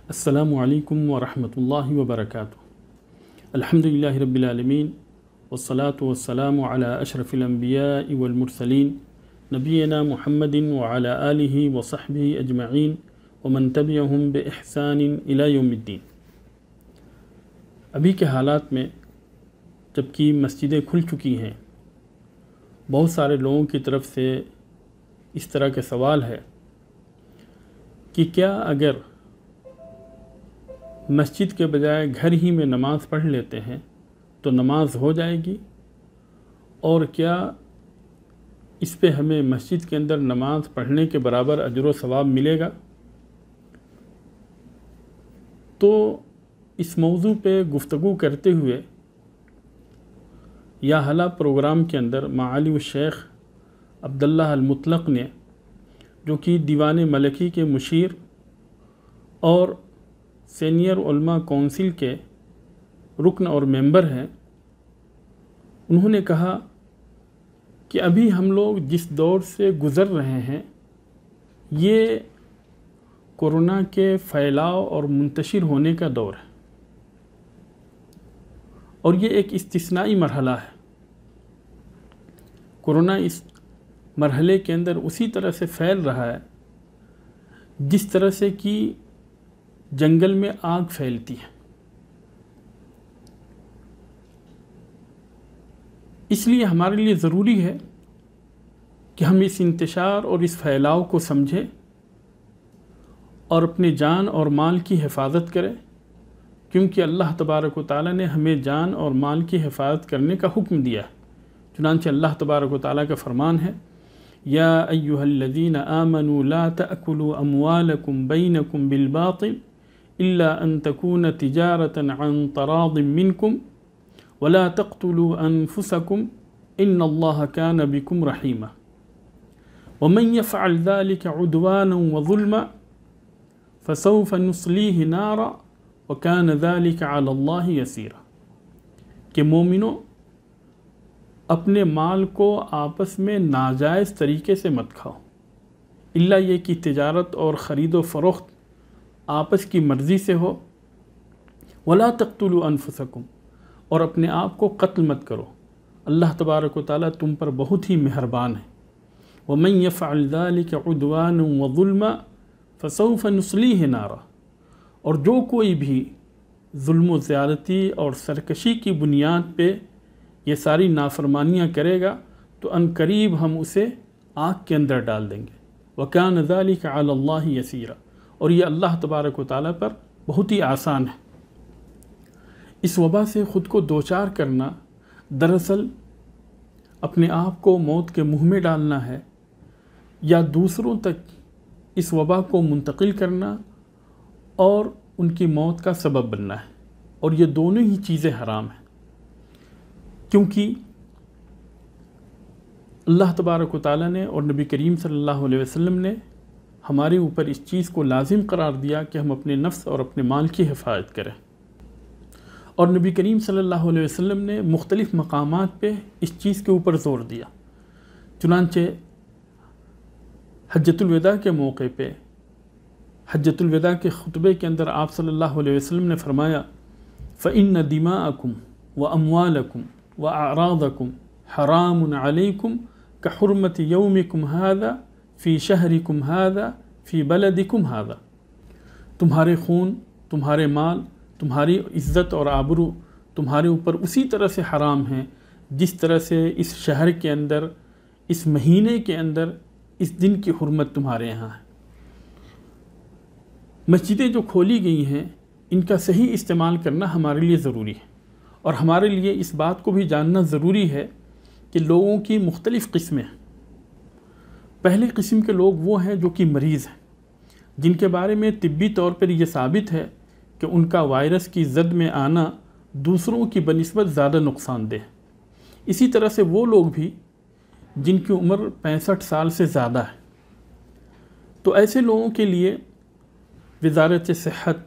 السلام علیکم ورحمۃ اللہ وبرکاتہ۔ الحمدللہ رب العالمین والصلاة والسلام علی اشرف الانبیاء والمرسلین نبینا محمد وعلی آلہ وصحبہ اجمعین ومن تبعہم بإحسان الی یوم الدین۔ ابھی کے حالات میں جبکہ مسجدیں کھل چکی ہیں، بہت سارے لوگوں کی طرف سے اس طرح کے سوال ہے کہ کیا اگر مسجد کے بجائے گھر ہی میں نماز پڑھ لیتے ہیں تو نماز ہو جائے گی، اور کیا اس پہ ہمیں مسجد کے اندر نماز پڑھنے کے برابر اجر و ثواب ملے گا؟ تو اس موضوع پہ گفتگو کرتے ہوئے یا حلا پروگرام کے اندر معالی الشیخ عبداللہ المطلق نے، جو کہ دیوان ملکی کے مشیر اور سینئر علماء کونسل کے رکن اور ممبر ہیں، انہوں نے کہا کہ ابھی ہم لوگ جس دور سے گزر رہے ہیں یہ کورونا کے پھیلاؤ اور منتشر ہونے کا دور ہے، اور یہ ایک استثنائی مرحلہ ہے۔ کورونا اس مرحلے کے اندر اسی طرح سے پھیل رہا ہے جس طرح سے کہ جنگل میں آگ پھیلتی ہے۔ اس لیے ہمارے لیے ضروری ہے کہ ہم اس انتشار اور اس پھیلاؤ کو سمجھیں اور اپنے جان اور مال کی حفاظت کریں، کیونکہ اللہ تبارک و تعالیٰ نے ہمیں جان اور مال کی حفاظت کرنے کا حکم دیا ہے۔ چنانچہ اللہ تبارک و تعالیٰ کا فرمان ہے، یا ایھا الذین آمنوا لا تأکلوا اموالکم بینکم بالباطل الا ان تکون تجارۃ عن تراض منکم ولا تقتلوا انفسکم ان اللہ کان بکم رحیما ومن یفعل ذلک عدوانا وظلما فسوف نصلیہ نارا وکان ذلک علی اللہ یسیرا، کہ مومنوں اپنے مال کو آپس میں ناجائز طریقے سے مت کھاؤ، الا یہ کہ تجارت اور خرید و فروخت آپس کی مرضی سے ہو، ولا تقتلوا انفسکم، اور اپنے آپ کو قتل مت کرو، اللہ تبارک و تعالیٰ تم پر بہت ہی مہربان ہے۔ ومن یفعل ذلک عدوانا وظلما فسوف نصلیہ نارا، اور جو کوئی بھی ظلم و زیادتی اور سرکشی کی بنیاد پہ یہ ساری نافرمانیاں کرے گا تو ان قریب ہم اسے آگ کے اندر ڈال دیں گے۔ وَكَانَ ذَلِكَ عَلَى اللَّهِ يَسِيرًا، اور یہ اللہ تبارک و تعالیٰ پر بہت ہی آسان ہے۔ اس وبا سے خود کو دوچار کرنا دراصل اپنے آپ کو موت کے منہ میں ڈالنا ہے، یا دوسروں تک اس وبا کو منتقل کرنا اور ان کی موت کا سبب بننا ہے، اور یہ دونوں ہی چیزیں حرام ہیں، کیونکہ اللہ تبارک و تعالیٰ نے اور نبی کریم صلی اللہ علیہ وسلم نے ہمارے اوپر اس چیز کو لازم قرار دیا کہ ہم اپنے نفس اور اپنے مال کی حفاظت کریں، اور نبی کریم صلی اللہ علیہ وسلم نے مختلف مقامات پہ اس چیز کے اوپر زور دیا۔ چنانچہ حجۃ الوداع کے موقع پہ، حجۃ الوداع کے خطبے کے اندر آپ صلی اللہ علیہ وسلم نے فرمایا، فَإِنَّ دِمَاءَكُمْ وَأَمْوَالَكُمْ وَأَعْرَاضَكُمْ حَرَامٌ عَلَيْكُمْ كَحُرْمَةِ يَوْمِكُمْ هَذَا فِي شَهْرِكُمْ هَذَا فِي بَلَدِكُمْ هَذَا، تمہارے خون، تمہارے مال، تمہاری عزت اور آبرو تمہارے اوپر اسی طرح سے حرام ہیں جس طرح سے اس شہر کے اندر، اس مہینے کے اندر اس دن کی حرمت تمہارے یہاں ہے۔ مسجدیں جو کھولی گئی ہیں ان کا صحیح استعمال کرنا ہمارے لیے ضروری ہے، اور ہمارے لیے اس بات کو بھی جاننا ضروری ہے کہ لوگوں کی مختلف قسمیں ہیں۔ پہلے قسم کے لوگ وہ ہیں جو کہ مریض ہیں، جن کے بارے میں طبی طور پر یہ ثابت ہے کہ ان کا وائرس کی زد میں آنا دوسروں کی بنسبت زیادہ نقصان دہ ہے۔ اسی طرح سے وہ لوگ بھی جن کی عمر 65 سال سے زیادہ ہے، تو ایسے لوگوں کے لیے وزارت صحت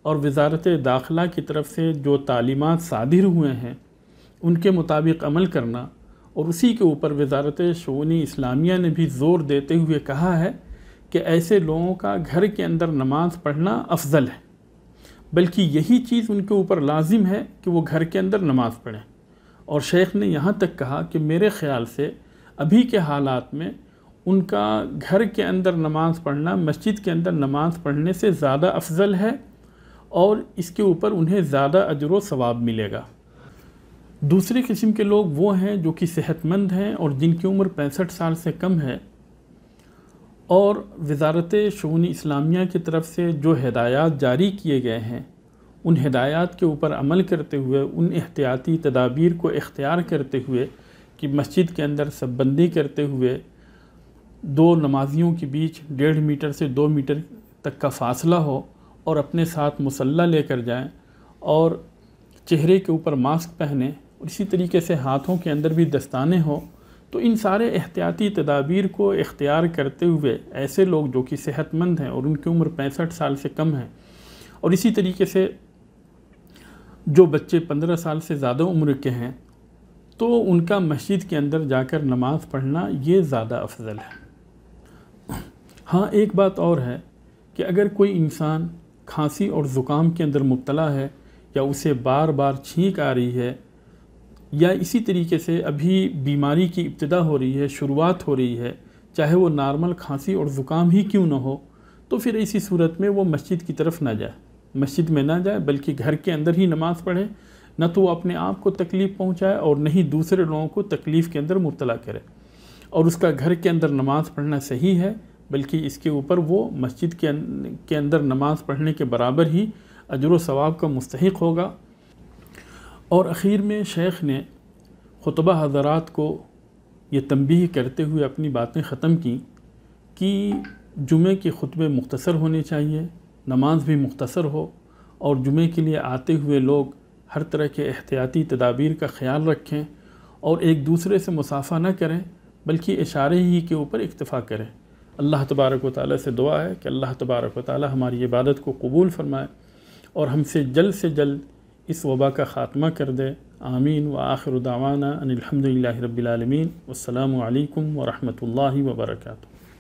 اور وزارت داخلہ کی طرف سے جو تعلیمات صادر ہوئے ہیں ان کے مطابق عمل کرنا، اور اسی کے اوپر وزارت شؤون اسلامیہ نے بھی زور دیتے ہوئے کہا ہے کہ ایسے لوگوں کا گھر کے اندر نماز پڑھنا افضل ہے، بلکہ یہی چیز ان کے اوپر لازم ہے کہ وہ گھر کے اندر نماز پڑھیں۔ اور شیخ نے یہاں تک کہا کہ میرے خیال سے ابھی کے حالات میں ان کا گھر کے اندر نماز پڑھنا مسجد کے اندر نماز پڑھنے سے زیادہ افضل ہے، اور اس کے اوپر انہیں زیادہ اجر و ثواب ملے گا۔ دوسری قسم کے لوگ وہ ہیں جو کہ صحت مند ہیں اور جن کی عمر 65 سال سے کم ہے، اور وزارت شؤون اسلامیہ کی طرف سے جو ہدایات جاری کیے گئے ہیں ان ہدایات کے اوپر عمل کرتے ہوئے، ان احتیاطی تدابیر کو اختیار کرتے ہوئے کہ مسجد کے اندر سب بندی کرتے ہوئے 2 نمازیوں کے بیچ 1.5 میٹر سے 2 میٹر تک کا فاصلہ ہو، اور اپنے ساتھ مصلی لے کر جائیں، اور چہرے کے اوپر ماسک پہنیں، اور اسی طریقے سے ہاتھوں کے اندر بھی دستانے ہوں، تو ان سارے احتیاطی تدابیر کو اختیار کرتے ہوئے ایسے لوگ جو کہ صحت مند ہیں اور ان کی عمر 65 سال سے کم ہے، اور اسی طریقے سے جو بچے 15 سال سے زیادہ عمر کے ہیں، تو ان کا مسجد کے اندر جا کر نماز پڑھنا یہ زیادہ افضل ہے۔ ہاں، ایک بات اور ہے کہ اگر کوئی انسان کھانسی اور زکام کے اندر مبتلا ہے، یا اسے بار بار چھینک آ رہی ہے، یا اسی طریقے سے ابھی بیماری کی ابتدا ہو رہی ہے، شروعات ہو رہی ہے، چاہے وہ نارمل کھانسی اور زکام ہی کیوں نہ ہو، تو پھر ایسی صورت میں وہ مسجد کی طرف نہ جائے، مسجد میں نہ جائے، بلکہ گھر کے اندر ہی نماز پڑھے، نہ تو وہ اپنے آپ کو تکلیف پہنچائے اور نہ ہی دوسرے لوگوں کو تکلیف کے اندر مبتلا کرے۔ اور اس کا گھر کے اندر نماز پڑھنا صحیح ہے، بلکہ اس کے اوپر وہ مسجد کے اندر نماز پڑھنے کے برابر ہی اجر و ثواب کا مستحق ہوگا۔ اور اخیر میں شیخ نے خطبہ حضرات کو یہ تنبیہ کرتے ہوئے اپنی باتیں ختم کی کہ جمعے کے خطبے مختصر ہونے چاہیے، نماز بھی مختصر ہو، اور جمعے کے لیے آتے ہوئے لوگ ہر طرح کے احتیاطی تدابیر کا خیال رکھیں، اور ایک دوسرے سے مصافحہ نہ کریں بلکہ اشارے ہی کے اوپر اکتفا کریں۔ اللہ تبارک و تعالیٰ سے دعا ہے کہ اللہ تبارک و تعالیٰ ہماری عبادت کو قبول فرمائے اور ہم سے جلد اس وبا کا خاتمہ کر دے۔ آمین وآخر دعوانا ان الحمدللہ رب العالمین، والسلام علیکم ورحمۃ اللہ وبرکاتہ۔